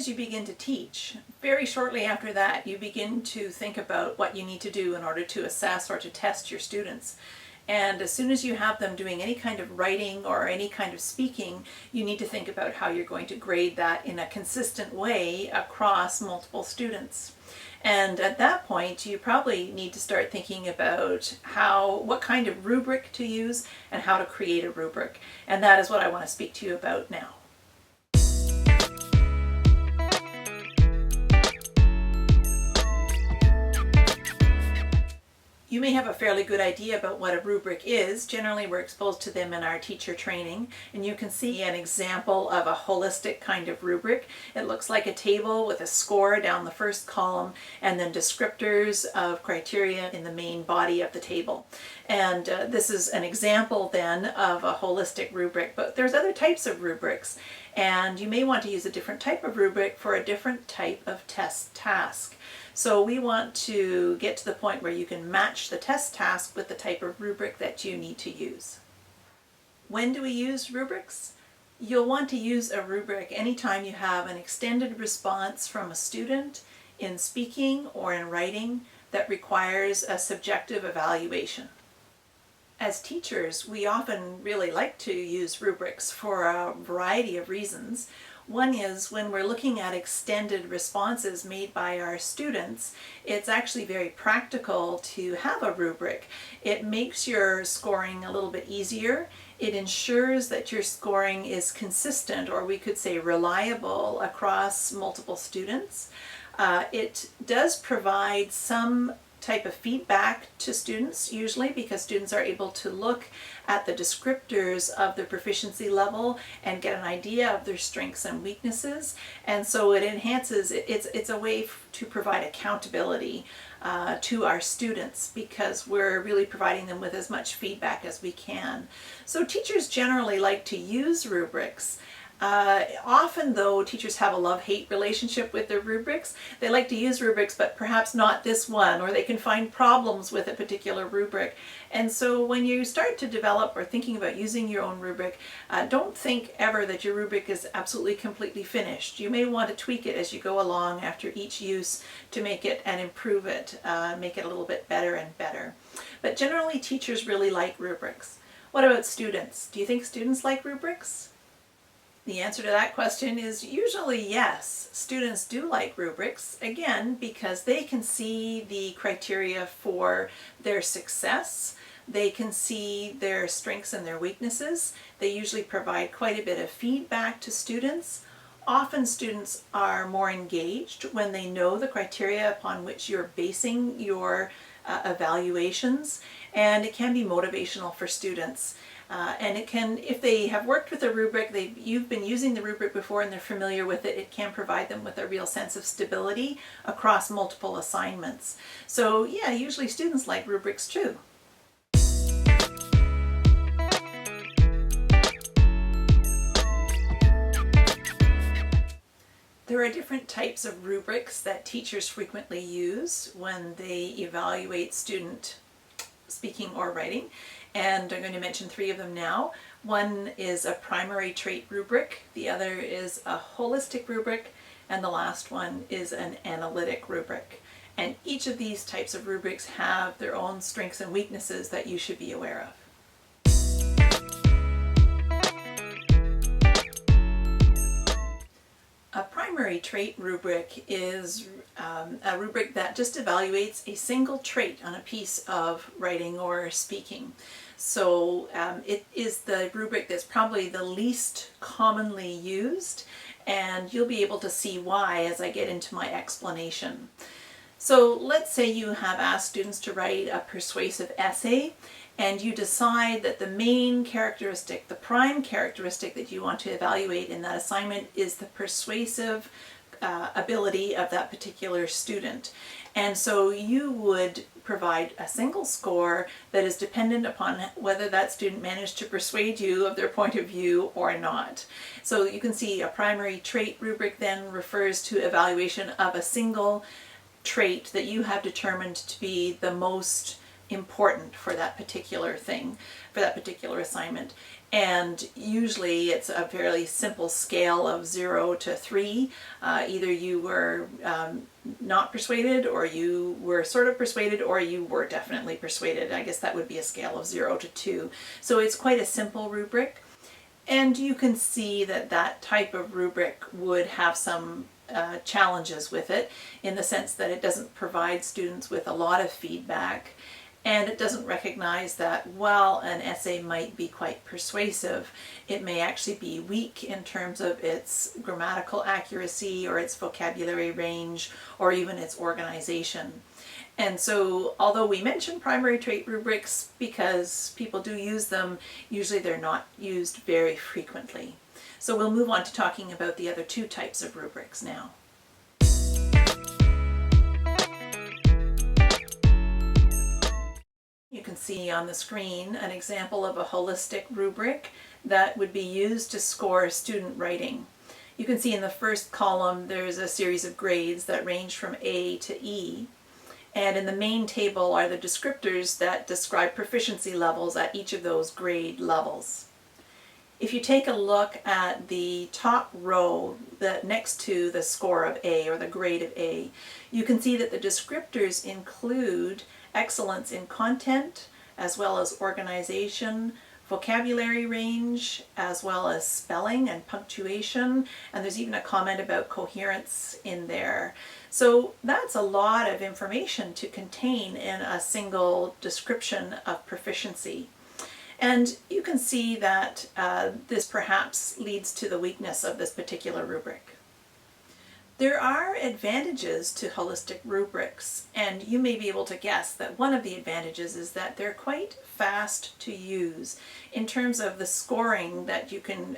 as you begin to teach, very shortly after that, you begin to think about what you need to do in order to assess or to test your students. And as soon as you have them doing any kind of writing or any kind of speaking, you need to think about how you're going to grade that in a consistent way across multiple students. And at that point, you probably need to start thinking about what kind of rubric to use and how to create a rubric. And that is what I want to speak to you about now. You may have a fairly good idea about what a rubric is. Generally, we're exposed to them in our teacher training, and you can see an example of a holistic kind of rubric. It looks like a table with a score down the first column and then descriptors of criteria in the main body of the table. And this is an example then of a holistic rubric, but there's other types of rubrics, and you may want to use a different type of rubric for a different type of test task. So we want to get to the point where you can match the test task with the type of rubric that you need to use. When do we use rubrics? You'll want to use a rubric anytime you have an extended response from a student in speaking or in writing that requires a subjective evaluation. As teachers, we often really like to use rubrics for a variety of reasons. One is when we're looking at extended responses made by our students, it's actually very practical to have a rubric. It makes your scoring a little bit easier. It ensures that your scoring is consistent, or we could say reliable, across multiple students. It does provide some type of feedback to students, usually because students are able to look at the descriptors of their proficiency level and get an idea of their strengths and weaknesses. And so it enhances, it's a way to provide accountability to our students, because we're really providing them with as much feedback as we can. So teachers generally like to use rubrics. Often, though, teachers have a love-hate relationship with their rubrics. They like to use rubrics, but perhaps not this one, or they can find problems with a particular rubric. And so when you start to develop or thinking about using your own rubric, don't think ever that your rubric is absolutely completely finished. You may want to tweak it as you go along after each use to make it and improve it, make it a little bit better and better. But generally, teachers really like rubrics. What about students? Do you think students like rubrics? The answer to that question is usually yes. Students do like rubrics, again, because they can see the criteria for their success. They can see their strengths and their weaknesses. They usually provide quite a bit of feedback to students. Often students are more engaged when they know the criteria upon which you're basing your evaluations, and it can be motivational for students. And it can, if they have worked with a rubric, you've been using the rubric before and they're familiar with it, it can provide them with a real sense of stability across multiple assignments. So yeah, usually students like rubrics too. There are different types of rubrics that teachers frequently use when they evaluate student speaking or writing, and I'm going to mention three of them now. One is a primary trait rubric, the other is a holistic rubric, and the last one is an analytic rubric. And each of these types of rubrics have their own strengths and weaknesses that you should be aware of. A primary trait rubric is a rubric that just evaluates a single trait on a piece of writing or speaking. So it is the rubric that's probably the least commonly used, and you'll be able to see why as I get into my explanation. So let's say you have asked students to write a persuasive essay, and you decide that the main characteristic, the prime characteristic that you want to evaluate in that assignment is the persuasive ability of that particular student. And so you would provide a single score that is dependent upon whether that student managed to persuade you of their point of view or not. So you can see a primary trait rubric then refers to evaluation of a single trait that you have determined to be the most important for that particular thing, for that particular assignment. And usually it's a fairly simple scale of 0 to 3. Either you were not persuaded, or you were sort of persuaded, or you were definitely persuaded. I guess that would be a scale of 0 to 2. So it's quite a simple rubric. And you can see that that type of rubric would have some challenges with it, in the sense that it doesn't provide students with a lot of feedback, and it doesn't recognize that while an essay might be quite persuasive, it may actually be weak in terms of its grammatical accuracy or its vocabulary range or even its organization. And so, although we mention primary trait rubrics because people do use them, usually they're not used very frequently. So we'll move on to talking about the other two types of rubrics now. You can see on the screen an example of a holistic rubric that would be used to score student writing. You can see in the first column there's a series of grades that range from A to E. And in the main table are the descriptors that describe proficiency levels at each of those grade levels. If you take a look at the top row next to the score of A, or the grade of A, you can see that the descriptors include excellence in content, as well as organization, vocabulary range, as well as spelling and punctuation, and there's even a comment about coherence in there. So that's a lot of information to contain in a single description of proficiency. And you can see that this perhaps leads to the weakness of this particular rubric. There are advantages to holistic rubrics, and you may be able to guess that one of the advantages is that they're quite fast to use. In terms of the scoring that you can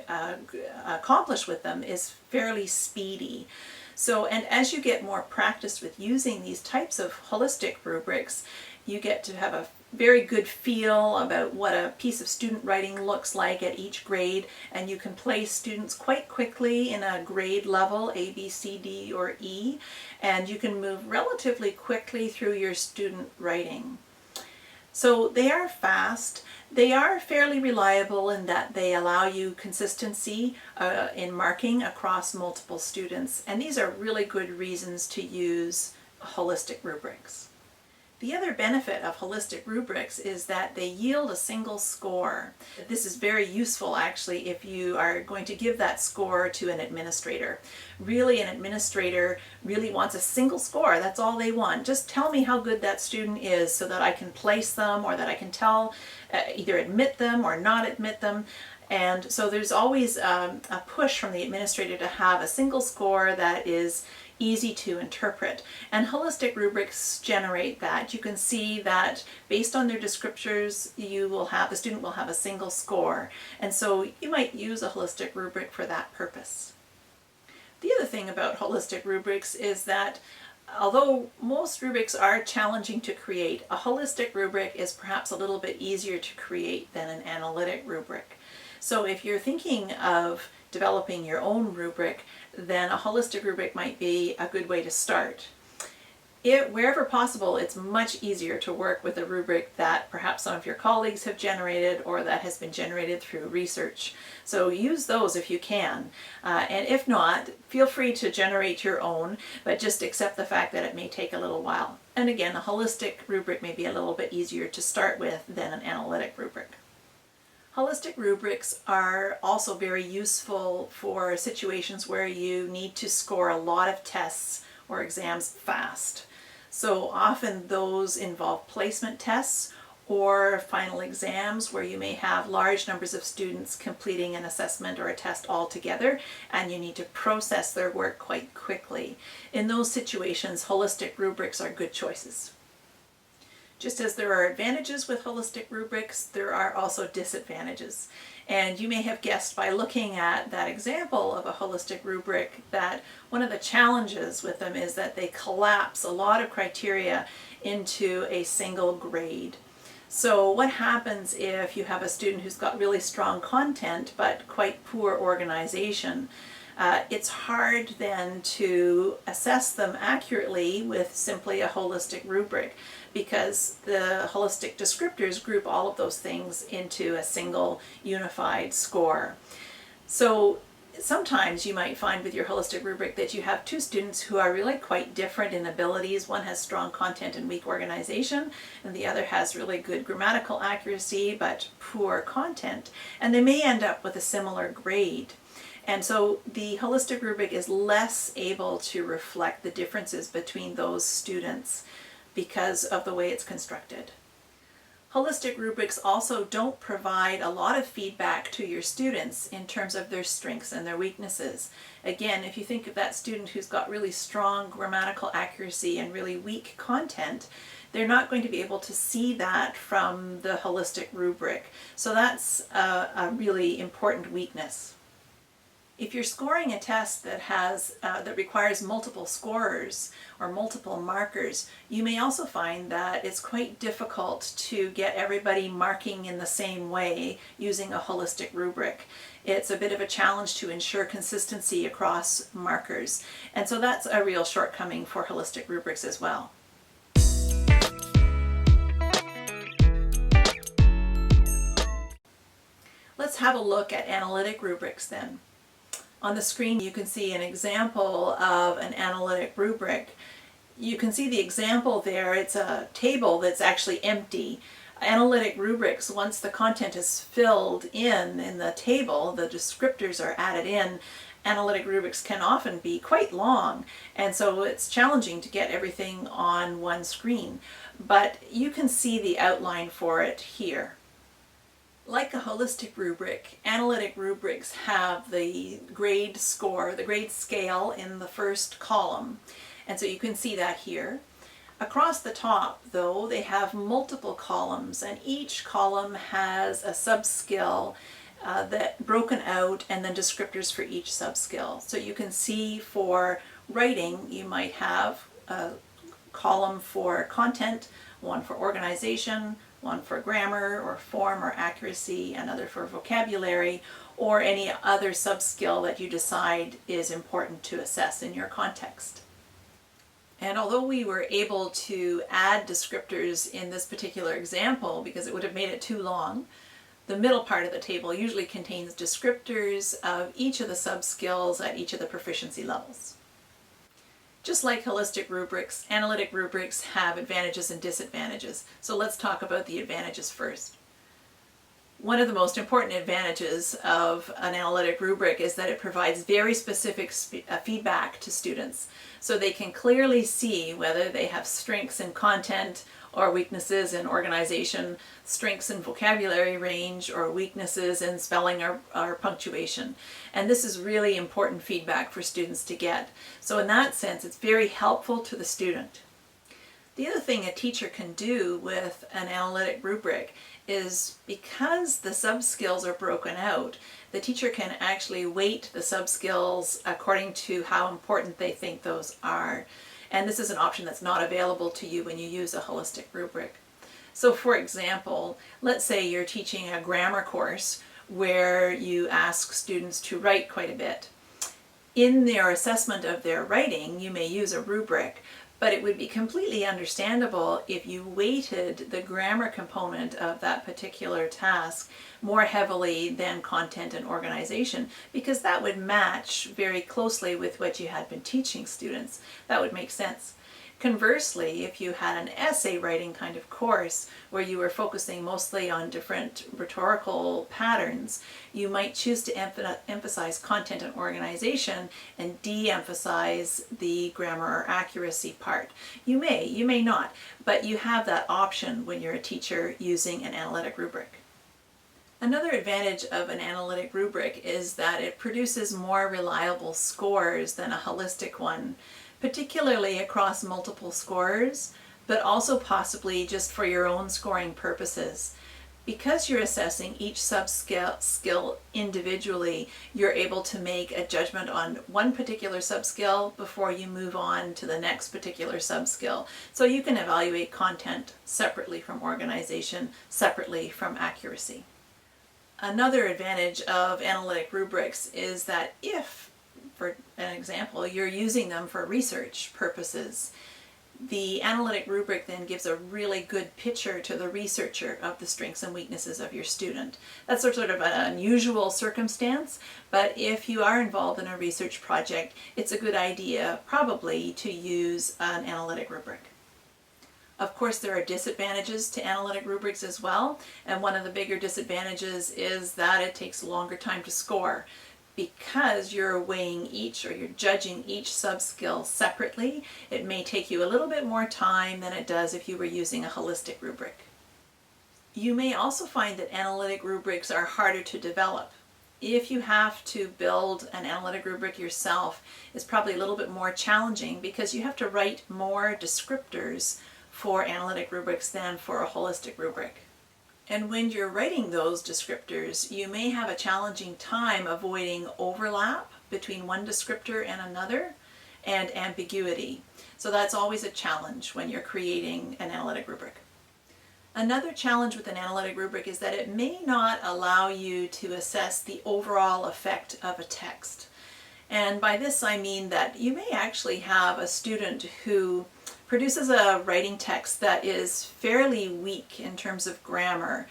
accomplish with them is fairly speedy. So, and as you get more practice with using these types of holistic rubrics, you get to have a very good feel about what a piece of student writing looks like at each grade, and you can place students quite quickly in a grade level, A, B, C, D, or E, and you can move relatively quickly through your student writing. So they are fast. They are fairly reliable in that they allow you consistency in marking across multiple students, and these are really good reasons to use holistic rubrics. The other benefit of holistic rubrics is that they yield a single score. This is very useful actually if you are going to give that score to an administrator. Really, an administrator really wants a single score. That's all they want. Just tell me how good that student is so that I can place them, or that I can tell, either admit them or not admit them. And so there's always a push from the administrator to have a single score that is easy to interpret, and holistic rubrics generate that. You can see that based on their descriptors, the student will have a single score, and so you might use a holistic rubric for that purpose. The other thing about holistic rubrics is that although most rubrics are challenging to create, a holistic rubric is perhaps a little bit easier to create than an analytic rubric. So if you're thinking of developing your own rubric, then a holistic rubric might be a good way to start. Wherever possible, it's much easier to work with a rubric that perhaps some of your colleagues have generated, or that has been generated through research. So use those if you can. And if not, feel free to generate your own, but just accept the fact that it may take a little while. And again, a holistic rubric may be a little bit easier to start with than an analytic rubric. Holistic rubrics are also very useful for situations where you need to score a lot of tests or exams fast. So often those involve placement tests or final exams where you may have large numbers of students completing an assessment or a test all together, and you need to process their work quite quickly. In those situations, holistic rubrics are good choices. Just as there are advantages with holistic rubrics, there are also disadvantages. And you may have guessed by looking at that example of a holistic rubric that one of the challenges with them is that they collapse a lot of criteria into a single grade. So what happens if you have a student who's got really strong content but quite poor organization? It's hard then to assess them accurately with simply a holistic rubric, because the holistic descriptors group all of those things into a single unified score. So sometimes you might find with your holistic rubric that you have two students who are really quite different in abilities. One has strong content and weak organization, and the other has really good grammatical accuracy but poor content, and they may end up with a similar grade. And so the holistic rubric is less able to reflect the differences between those students because of the way it's constructed. Holistic rubrics also don't provide a lot of feedback to your students in terms of their strengths and their weaknesses. Again, if you think of that student who's got really strong grammatical accuracy and really weak content, they're not going to be able to see that from the holistic rubric. So that's a really important weakness. If you're scoring a test that requires multiple scorers or multiple markers, you may also find that it's quite difficult to get everybody marking in the same way using a holistic rubric. It's a bit of a challenge to ensure consistency across markers, and so that's a real shortcoming for holistic rubrics as well. Let's have a look at analytic rubrics then. On the screen you can see an example of an analytic rubric. You can see the example there. It's a table that's actually empty. Analytic rubrics, once the content is filled in the table, the descriptors are added in, analytic rubrics can often be quite long, and so it's challenging to get everything on one screen. But you can see the outline for it here. Like a holistic rubric, analytic rubrics have the grade score, the grade scale in the first column. And so you can see that here. Across the top, though, they have multiple columns, and each column has a subskill that broken out, and then descriptors for each subskill. So you can see for writing, you might have a column for content, one for organization, one for grammar or form or accuracy, another for vocabulary, or any other subskill that you decide is important to assess in your context. And although we were able to add descriptors in this particular example because it would have made it too long, the middle part of the table usually contains descriptors of each of the subskills at each of the proficiency levels. Just like holistic rubrics, analytic rubrics have advantages and disadvantages. So let's talk about the advantages first. One of the most important advantages of an analytic rubric is that it provides very specific feedback to students, so they can clearly see whether they have strengths in content or weaknesses in organization, strengths in vocabulary range, or weaknesses in spelling or punctuation. And this is really important feedback for students to get. So in that sense, it's very helpful to the student. The other thing a teacher can do with an analytic rubric is, because the subskills are broken out, the teacher can actually weight the subskills according to how important they think those are. And this is an option that's not available to you when you use a holistic rubric. So for example, let's say you're teaching a grammar course where you ask students to write quite a bit. In their assessment of their writing, you may use a rubric, but it would be completely understandable if you weighted the grammar component of that particular task more heavily than content and organization, because that would match very closely with what you had been teaching students. That would make sense. Conversely, if you had an essay writing kind of course where you were focusing mostly on different rhetorical patterns, you might choose to emphasize content and organization and de-emphasize the grammar or accuracy part. You may not, but you have that option when you're a teacher using an analytic rubric. Another advantage of an analytic rubric is that it produces more reliable scores than a holistic one, particularly across multiple scorers, but also possibly just for your own scoring purposes. Because you're assessing each subskill individually, you're able to make a judgment on one particular subskill before you move on to the next particular subskill. So you can evaluate content separately from organization, separately from accuracy. Another advantage of analytic rubrics is that if, for an example, you're using them for research purposes, The analytic rubric then gives a really good picture to the researcher of the strengths and weaknesses of your student. That's sort of an unusual circumstance, but if you are involved in a research project, it's a good idea probably to use an analytic rubric. Of course, there are disadvantages to analytic rubrics as well, and one of the bigger disadvantages is that it takes a longer time to score. Because you're weighing each, or you're judging each subskill separately, it may take you a little bit more time than it does if you were using a holistic rubric. You may also find that analytic rubrics are harder to develop. If you have to build an analytic rubric yourself, it's probably a little bit more challenging because you have to write more descriptors for analytic rubrics than for a holistic rubric. And when you're writing those descriptors, you may have a challenging time avoiding overlap between one descriptor and another, and ambiguity. So that's always a challenge when you're creating an analytic rubric. Another challenge with an analytic rubric is that it may not allow you to assess the overall effect of a text. And by this I mean that you may actually have a student who produces a writing text that is fairly weak in terms of grammar.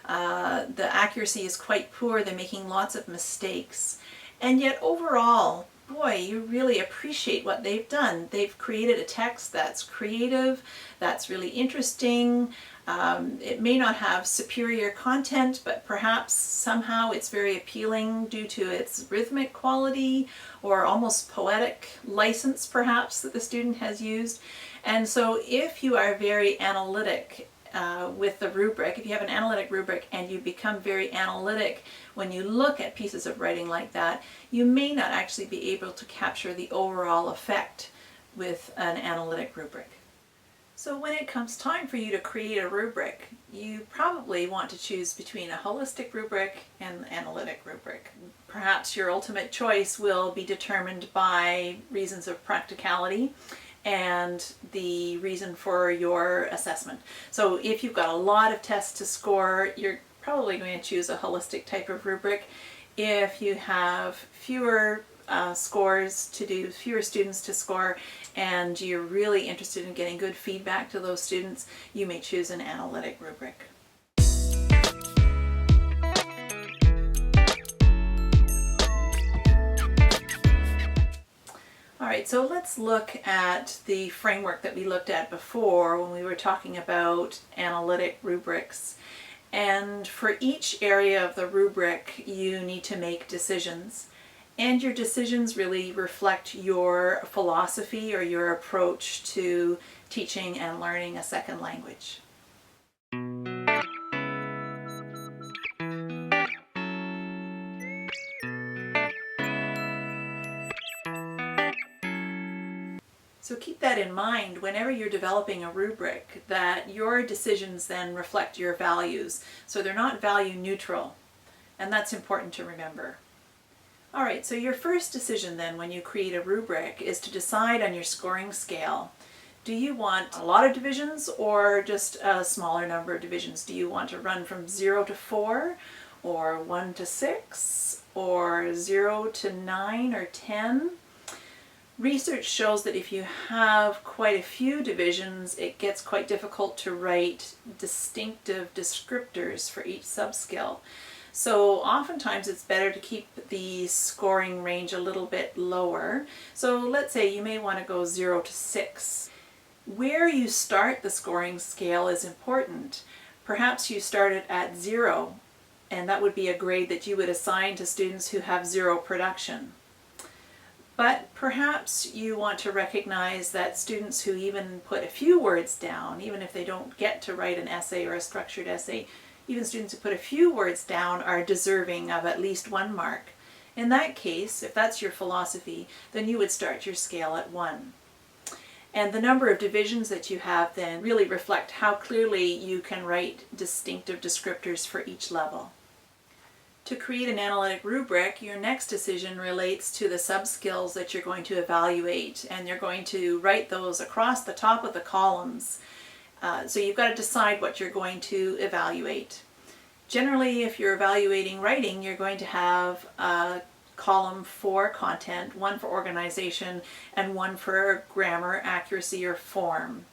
The accuracy is quite poor, they're making lots of mistakes. And yet overall, boy, you really appreciate what they've done. They've created a text that's creative, that's really interesting. It may not have superior content, but perhaps somehow it's very appealing due to its rhythmic quality or almost poetic license perhaps that the student has used. And so if you are very analytic with the rubric, if you have an analytic rubric and you become very analytic when you look at pieces of writing like that, you may not actually be able to capture the overall effect with an analytic rubric. So when it comes time for you to create a rubric, you probably want to choose between a holistic rubric and an analytic rubric. Perhaps your ultimate choice will be determined by reasons of practicality and the reason for your assessment. So if you've got a lot of tests to score, you're probably going to choose a holistic type of rubric. If you have fewer scores to do, fewer students to score, and you're really interested in getting good feedback to those students, you may choose an analytic rubric. Alright, so let's look at the framework that we looked at before when we were talking about analytic rubrics. And for each area of the rubric, you need to make decisions. And your decisions really reflect your philosophy or your approach to teaching and learning a second language. So keep that in mind whenever you're developing a rubric, that your decisions then reflect your values. So they're not value neutral, and that's important to remember. Alright, so your first decision then when you create a rubric is to decide on your scoring scale. Do you want a lot of divisions or just a smaller number of divisions? Do you want to run from 0 to 4 or 1 to 6 or 0 to 9 or 10? Research shows that if you have quite a few divisions, it gets quite difficult to write distinctive descriptors for each subskill. So oftentimes it's better to keep the scoring range a little bit lower. So let's say you may want to go 0 to 6. Where you start the scoring scale is important. Perhaps you started at 0, and that would be a grade that you would assign to students who have 0 production. But perhaps you want to recognize that students who even put a few words down, even if they don't get to write an essay or a structured essay, even students who put a few words down are deserving of at least 1 mark. In that case, if that's your philosophy, then you would start your scale at 1. And the number of divisions that you have then really reflect how clearly you can write distinctive descriptors for each level. To create an analytic rubric, your next decision relates to the subskills that you're going to evaluate, and you're going to write those across the top of the columns. So you've got to decide what you're going to evaluate. Generally, if you're evaluating writing, you're going to have a column for content, one for organization, and one for grammar, accuracy, or form.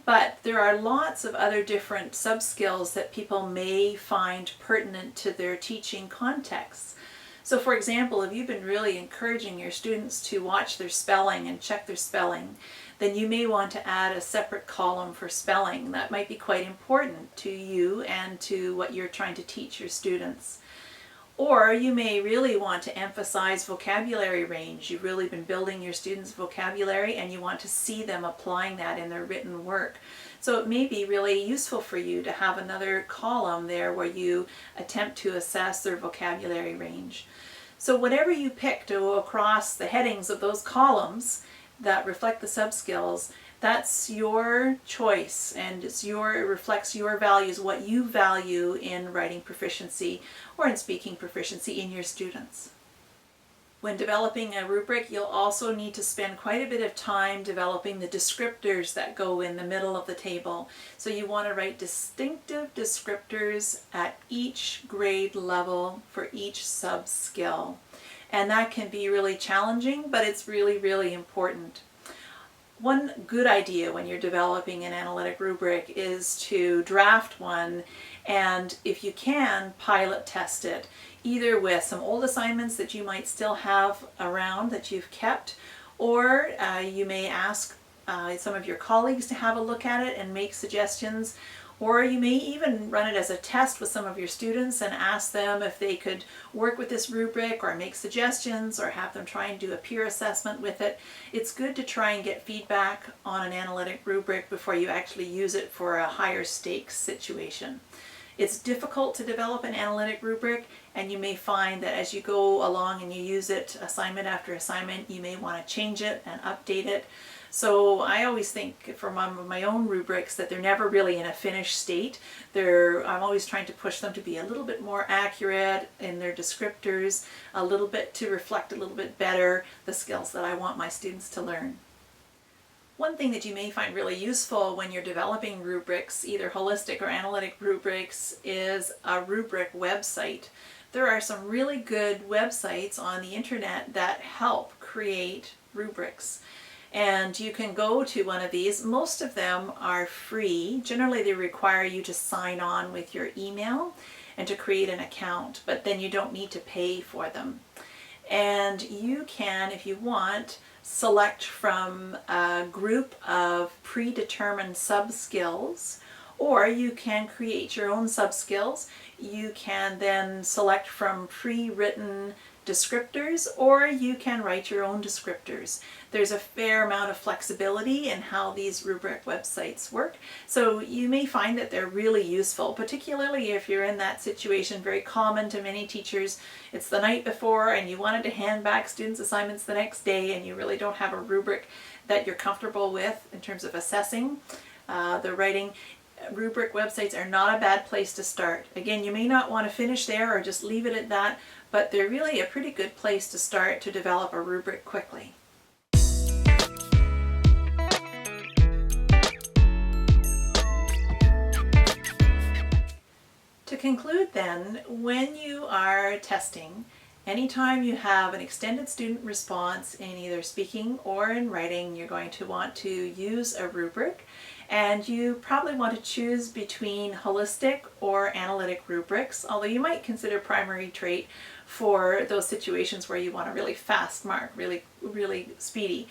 But there are lots of other different sub-skills that people may find pertinent to their teaching contexts. So for example, if you've been really encouraging your students to watch their spelling and check their spelling, then you may want to add a separate column for spelling. That might be quite important to you and to what you're trying to teach your students. Or you may really want to emphasize vocabulary range. You've really been building your students' vocabulary and you want to see them applying that in their written work. So it may be really useful for you to have another column there where you attempt to assess their vocabulary range. So whatever you pick to go across the headings of those columns that reflect the sub-skills, that's your choice, and it reflects your values, what you value in writing proficiency or in speaking proficiency in your students. When developing a rubric, you'll also need to spend quite a bit of time developing the descriptors that go in the middle of the table. So you want to write distinctive descriptors at each grade level for each sub-skill. And that can be really challenging, but it's really, really important. One good idea when you're developing an analytic rubric is to draft one and, if you can, pilot test it, either with some old assignments that you might still have around that you've kept, or you may ask some of your colleagues to have a look at it and make suggestions, or you may even run it as a test with some of your students and ask them if they could work with this rubric or make suggestions or have them try and do a peer assessment with it. It's good to try and get feedback on an analytic rubric before you actually use it for a higher stakes situation. It's difficult to develop an analytic rubric, and you may find that as you go along and you use it assignment after assignment, you may want to change it and update it. So I always think for my own rubrics that they're never really in a finished state. I'm always trying to push them to be a little bit more accurate in their descriptors, a little bit to reflect a little bit better the skills that I want my students to learn. One thing that you may find really useful when you're developing rubrics, either holistic or analytic rubrics, is a rubric website. There are some really good websites on the internet that help create rubrics. And you can go to one of these. Most of them are free. Generally, they require you to sign on with your email and to create an account, but then you don't need to pay for them. And you can, if you want, select from a group of predetermined sub-skills, or you can create your own sub-skills. You can then select from pre-written descriptors, or you can write your own descriptors. There's a fair amount of flexibility in how these rubric websites work, so you may find that they're really useful, particularly if you're in that situation, very common to many teachers. It's the night before and you wanted to hand back students' assignments the next day and you really don't have a rubric that you're comfortable with in terms of assessing the writing. Rubric websites are not a bad place to start. Again, you may not want to finish there or just leave it at that, but they're really a pretty good place to start to develop a rubric quickly. To conclude then, when you are testing, anytime you have an extended student response in either speaking or in writing, you're going to want to use a rubric. And you probably want to choose between holistic or analytic rubrics, although you might consider primary trait for those situations where you want a really fast mark, really speedy.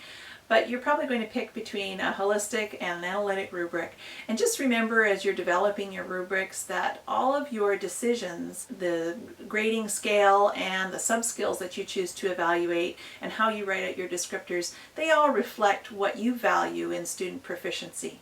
But you're probably going to pick between a holistic and an analytic rubric. And just remember as you're developing your rubrics that all of your decisions, the grading scale and the sub-skills that you choose to evaluate and how you write out your descriptors, they all reflect what you value in student proficiency.